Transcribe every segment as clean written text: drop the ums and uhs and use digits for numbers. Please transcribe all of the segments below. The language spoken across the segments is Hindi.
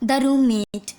The roommate.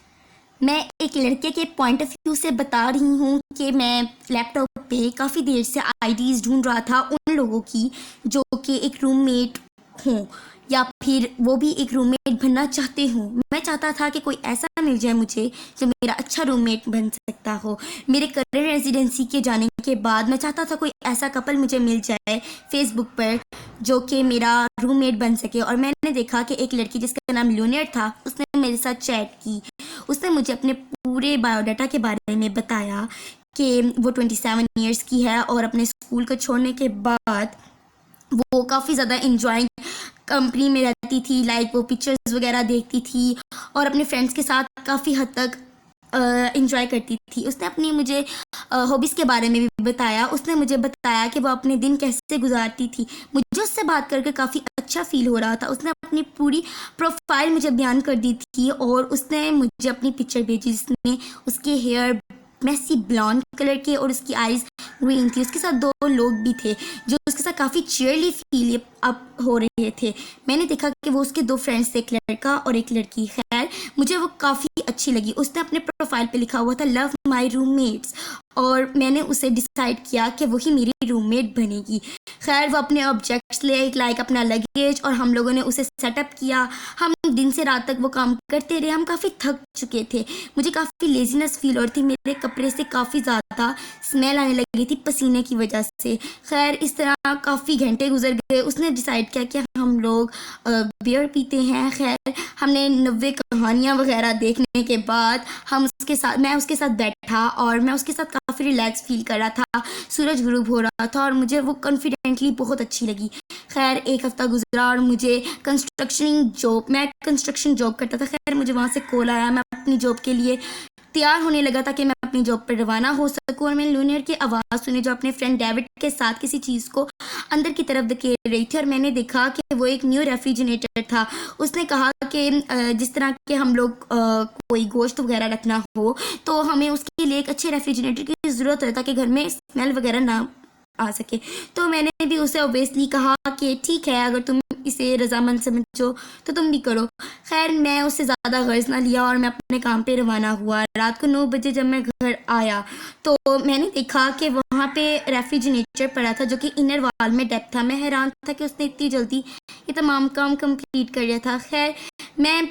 मैं एक लड़के के पॉइंट ऑफ व्यू से बता रही हूँ कि मैं लैपटॉप पे काफ़ी देर से आईडीज़ ढूंढ रहा था उन लोगों की जो कि एक रूममेट हों या फिर वो भी एक रूममेट बनना चाहते हों। मैं चाहता था कि कोई ऐसा मिल जाए मुझे जो मेरा अच्छा रूममेट बन सकता हो। मेरे करेंट रेजिडेंसी के जाने के बाद मैं चाहता था कोई ऐसा कपल मुझे मिल जाए फेसबुक पर जो कि मेरा रूममेट बन सके। और मैंने देखा कि एक लड़की जिसका नाम लूनियर था, उसने मेरे साथ चैट की। उसने मुझे अपने पूरे बायोडाटा के बारे में बताया कि वो 27 ईयर्स की है और अपने स्कूल को छोड़ने के बाद वो काफ़ी ज़्यादा इंजॉइंग कंपनी में रहती थी। लाइक वो पिक्चर्स वगैरह देखती थी और अपने फ्रेंड्स के साथ काफ़ी हद तक इंजॉय करती थी। उसने अपनी मुझे हॉबीज़ के बारे में भी बताया। उसने मुझे बताया कि वो अपने दिन कैसे गुजारती थी। मुझे उससे बात करके काफ़ी अच्छा फील हो रहा था। उसने अपनी पूरी प्रोफाइल मुझे बयान कर दी थी और उसने मुझे अपनी पिक्चर भेजी जिसमें उसके हेयर मैसी ब्लॉन्ड कलर के और उसकी आइज़ ग्रीन थी। उसके साथ दो लोग भी थे जो उसके साथ काफ़ी चीयरली फील अप हो रहे थे। मैंने देखा कि वो उसके दो फ्रेंड्स थे, एक लड़का और एक लड़की। खैर मुझे वो काफ़ी अच्छी लगी। उसने अपने प्रोफाइल पे लिखा हुआ था लव माई रूममेट्स और मैंने उसे डिसाइड किया कि वही मेरी रूममेट बनेगी। खैर वो अपने ऑब्जेक्ट्स ले लाइक अपना लगेज और हम लोगों ने उसे सेटअप किया। हम दिन से रात तक वो काम करते रहे। हम काफ़ी थक चुके थे। मुझे काफ़ी लेजीनेस फील हो रही थी। मेरे कपड़े से काफ़ी ज़्यादा स्मेल आने लगी थी पसीने की वजह से। खैर इस तरह काफ़ी घंटे गुजर गए। उसने डिसाइड किया कि हम लोग बियर पीते हैं। खैर हमने 90 कहानियाँ वगैरह देखने के बाद मैं उसके साथ बैठा और मैं उसके साथ काफ़ी रिलैक्स फील कर रहा था। सूरज गुरूब हो रहा था और मुझे वो कॉन्फिडेंटली बहुत अच्छी लगी। खैर एक हफ़्ता गुजरा और मुझे मैं कंस्ट्रक्शन जॉब करता था। खैर मुझे वहाँ से कॉल आया। मैं अपनी जॉब के लिए तैयार होने लगा था कि मैं अपनी जॉब पर रवाना हो सकूं और मैंने लूनियर की आवाज़ सुनी जो अपने फ्रेंड डेविड के साथ किसी चीज़ को अंदर की तरफ धकेल रही थी और मैंने देखा कि वो एक न्यू रेफ्रिजरेटर था। उसने कहा कि जिस तरह के हम लोग कोई गोश्त वगैरह रखना हो तो हमें उसके लिए एक अच्छे रेफ्रिजरेटर की ज़रूरत है ताकि घर में स्मेल वगैरह ना आ सके। तो मैंने भी उसे ऑब्वियसली कहा कि ठीक है, अगर तुम इसे रजामंद समझो तो तुम भी करो। खैर मैं उससे ज़्यादा गर्ज ना लिया और मैं अपने काम पे रवाना हुआ। रात को 9 बजे जब मैं घर आया तो मैंने देखा कि वहाँ पे रेफ्रिजरेटर पड़ा था जो कि इनर वाल में डेप्थ था। मैं हैरान था कि उसने इतनी जल्दी ये तमाम काम कंप्लीट कर लिया था। खैर मैं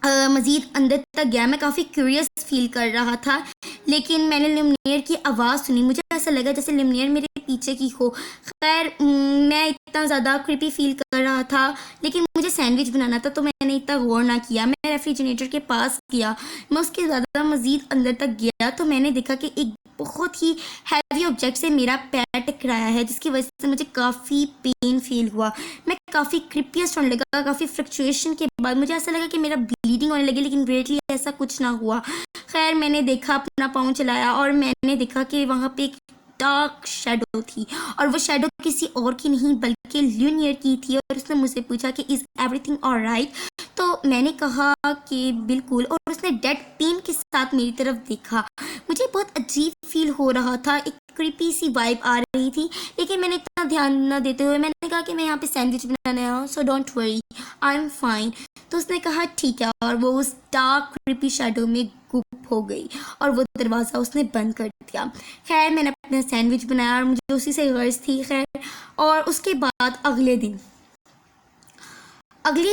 मज़ीद अंदर तक गया। मैं काफ़ी क्यूरियस फील कर रहा था लेकिन मैंने लिमनियर की आवाज़ सुनी। मुझे ऐसा लगा जैसे लिमनियर मेरे पीछे की हो। खैर मैं इतना ज़्यादा क्रिपी फील कर रहा था लेकिन मुझे सैंडविच बनाना था तो मैंने इतना गौर ना किया। मैं रेफ्रिजरेटर के पास गया। मैं उसके ज़्यादा मज़ीद अंदर तक गया तो मैंने देखा कि एक बहुत ही हैवी ऑब्जेक्ट से मेरा पैर टकराया है जिसकी वजह से मुझे काफ़ी पेन फील हुआ। मैं काफ़ी क्रिपियस्ट होने लगा। काफ़ी फ्लक्चुएशन के बाद मुझे ऐसा लगा कि मेरा ब्लीडिंग होने लगी लेकिन ग्रेटली ऐसा कुछ ना हुआ। खैर मैंने देखा, अपना पाँव चलाया और मैंने देखा कि वहाँ पे एक डार्क शेडो थी और वो शेडो किसी और की नहीं बल्कि लूनियर की थी। और उसने मुझसे पूछा कि इज़ एवरीथिंग ऑलराइट। तो मैंने कहा कि बिल्कुल। और उसने डेड पेन के साथ मेरी तरफ देखा। मुझे बहुत अजीब फील हो रहा था। एक क्रीपी सी वाइब आ रही थी लेकिन मैंने इतना ध्यान न देते हुए मैंने कहा कि मैं यहाँ पे सैंडविच बनाने आया हूँ, so don't worry, I am fine. तो उसने कहा ठीक है और वो उस डार्क क्रीपी शेडो में गुम हो गई और वो दरवाज़ा उसने बंद कर दिया। खैर मैंने अपना सैंडविच बनाया और मुझे उसी से गर्ज थी। खैर और उसके बाद अगले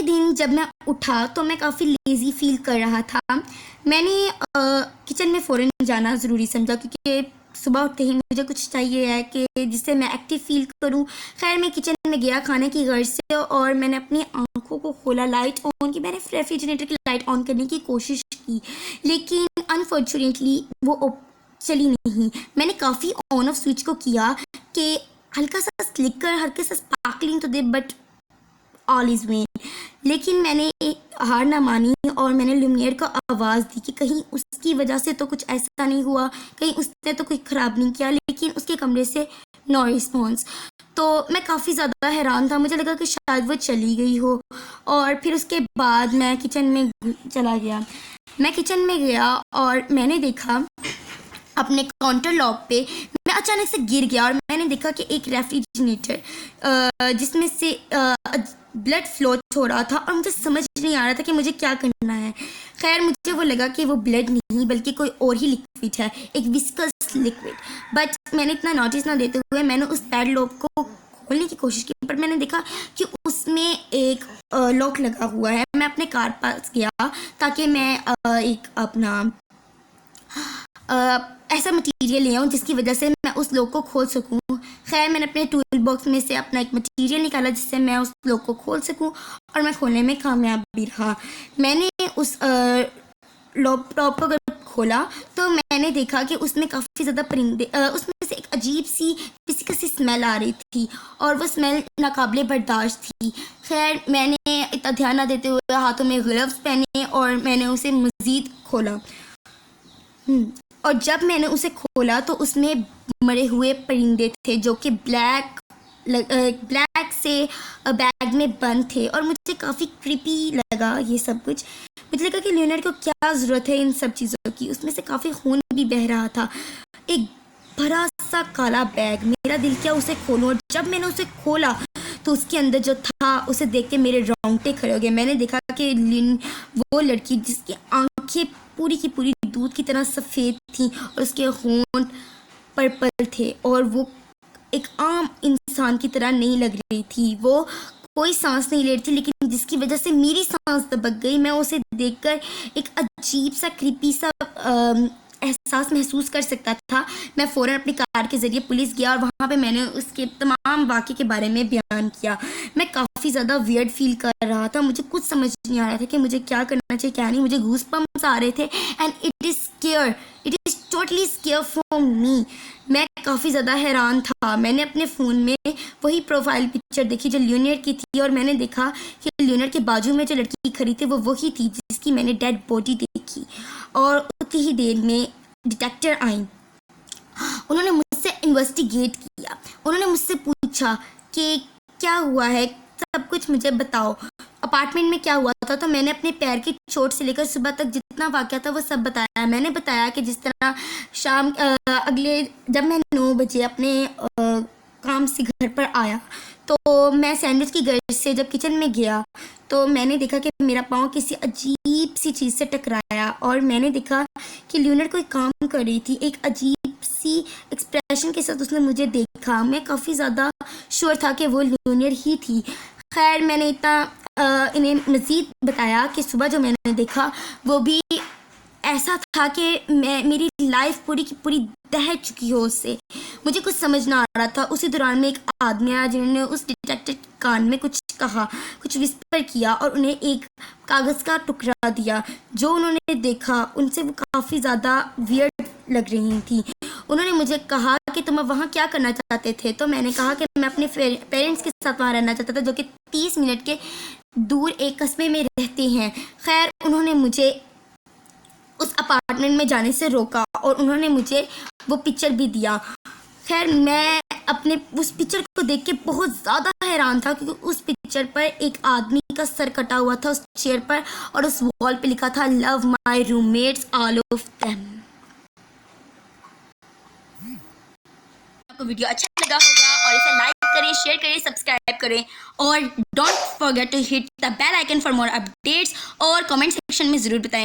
दिन जब मैं उठा तो मैं काफ़ी लेज़ी फील कर रहा था। मैंने किचन में फ़ौरन जाना ज़रूरी समझा क्योंकि सुबह उठते ही मुझे कुछ चाहिए है कि जिससे मैं एक्टिव फील करूं। खैर मैं किचन में गया खाने की गर्ज से और मैंने अपनी आंखों को खोला, लाइट ऑन की। मैंने रेफ्रिजरेटर की लाइट ऑन करने की कोशिश की लेकिन अनफॉर्चुनेटली वो चली नहीं। मैंने काफ़ी ऑन ऑफ स्विच को किया कि हल्का सा स्लिकर, हल्का सा स्पार्कलिंग तो दे, बट ऑल इज़ वेल। लेकिन मैंने हार ना मानी और मैंने लुमियर को आवाज़ दी कि कहीं उसकी वजह से तो कुछ ऐसा नहीं हुआ, कहीं उसने तो कुछ ख़राब नहीं किया। लेकिन उसके कमरे से नो रिस्पॉन्स। तो मैं काफ़ी ज़्यादा हैरान था। मुझे लगा कि शायद वो चली गई हो। और फिर उसके बाद मैं किचन में और मैंने देखा अपने काउंटर लॉक पे मैं अचानक से गिर गया और मैंने देखा कि एक रेफ्रिजरेटर जिसमें से ब्लड फ्लो हो रहा था और मुझे समझ नहीं आ रहा था कि मुझे क्या करना है। खैर मुझे वो लगा कि वो ब्लड नहीं बल्कि कोई और ही लिक्विड है, एक विस्कस लिक्विड। बट मैंने इतना नोटिस ना देते हुए मैंने उस पैडलॉक को खोलने की कोशिश की, पर मैंने देखा कि उसमें एक लॉक लगा हुआ है। मैं अपने कार पास गया ताकि मैं एक अपना ऐसा मटेरियल ले आऊँ जिसकी वजह से मैं उस लॉक को खोल सकूँ। खैर मैंने अपने टूल बॉक्स में से अपना एक मटेरियल निकाला जिससे मैं उस लॉक को खोल सकूँ और मैं खोलने में कामयाब भी रहा। मैंने उस लैपटॉप को खोला तो मैंने देखा कि उसमें काफ़ी ज़्यादा परिंदे, उसमें से एक अजीब सी किसी स्मेल आ रही थी और वो स्मेल नाकाबिले बर्दाश्त थी। खैर मैंने इतना ध्यान ना देते हुए हाथों में ग्लव्स पहने और मैंने उसे मज़ीद खोला। और जब मैंने उसे खोला तो उसमें मरे हुए परिंदे थे जो कि ब्लैक से बैग में बंद थे और मुझे काफ़ी क्रीपी लगा ये सब कुछ। मुझे लगा कि लियोनार्ड को क्या ज़रूरत है इन सब चीज़ों की। उसमें से काफ़ी खून भी बह रहा था, एक भरा सा काला बैग। मेरा दिल किया उसे खोलूं और जब मैंने उसे खोला तो उसके अंदर जो था उसे देख के मेरे रोंगटे खड़े हो गए। मैंने देखा कि वो लड़की जिसकी आंखें पूरी की पूरी दूध की तरह सफ़ेद थी और उसके होंठ पर्पल थे और वो एक आम इंसान की तरह नहीं लग रही थी। वो कोई सांस नहीं ले रही थी, लेकिन जिसकी वजह से मेरी सांस दबक गई। मैं उसे देखकर एक अजीब सा क्रीपी सा एहसास महसूस कर सकता था। मैं फ़ौरन अपनी कार के ज़रिए पुलिस गया और वहाँ पे मैंने उसके तमाम वाक़े के बारे में बयान किया। मैं काफ़ी ज़्यादा वियर्ड फील कर रहा था, मुझे कुछ समझ नहीं आ रहा था कि मुझे क्या करना चाहिए क्या नहीं। मुझे गूज़बम्प्स आ रहे थे and it is totally square for me. मैं काफ़ी ज़्यादा हैरान था। मैंने अपने फ़ोन में वही प्रोफाइल पिक्चर देखी जो लियोनार्ड की थी और मैंने देखा कि लियोनार्ड के बाजू में जो लड़की खड़ी थी वो वही थी जिसकी मैंने डेड बॉडी देखी। और उतनी ही देर में डिटेक्टर आई। उन्होंने मुझसे इन्वेस्टिगेट किया। उन्होंने मुझसे पूछा कि क्या हुआ है, सब कुछ मुझे बताओ, अपार्टमेंट में क्या हुआ था। तो मैंने अपने पैर की चोट से लेकर सुबह तक जितना वाक़या था वो सब बताया। मैंने बताया कि जिस तरह शाम जब मैं 9 बजे अपने काम से घर पर आया तो मैं सैंडविच की गर्ज से जब किचन में गया तो मैंने देखा कि मेरा पाँव किसी अजीब सी चीज़ से टकराया और मैंने देखा कि लियोनार्ड कोई काम कर रही थी। एक अजीब सी एक्सप्रेशन के साथ उसने मुझे देखा। मैं काफ़ी ज़्यादा श्योर था कि वो लियोनार्ड ही थी। खैर मैंने इतना इन्हें मज़ीद बताया कि सुबह जो मैंने देखा वो भी ऐसा था कि मेरी लाइफ पूरी की पूरी दह चुकी हो उससे। मुझे कुछ समझ ना आ रहा था। उसी दौरान में एक आदमी आया जिन्होंने उस डिटेक्टिव के कान में कुछ कहा, कुछ विस्पर किया और उन्हें एक कागज़ का टुकड़ा दिया। जो उन्होंने देखा उनसे वो काफ़ी ज़्यादा वियर्ड लग रही थी। उन्होंने मुझे कहा कि तुम अब वहाँ क्या करना चाहते थे। तो मैंने कहा कि मैं अपने पेरेंट्स के साथ वहाँ रहना चाहता था जो कि 30 मिनट के दूर एक कस्बे में रहते हैं। खैर उन्होंने मुझे उस अपार्टमेंट में जाने से रोका और उन्होंने मुझे वो पिक्चर भी दिया। खैर मैं अपने उस पिक्चर को देख के बहुत ज़्यादा हैरान था क्योंकि उस पिक्चर पर एक आदमी का सर कटा हुआ था उस चेयर पर और उस वॉल पे लिखा था love my roommates all of them. आपको वीडियो अच्छा लगा होगा और इसे लाइक करें, शेयर करें, सब्सक्राइब करें और don't forget to hit the bell icon for more updates और कमेंट सेक्शन में ज़रूर बताएं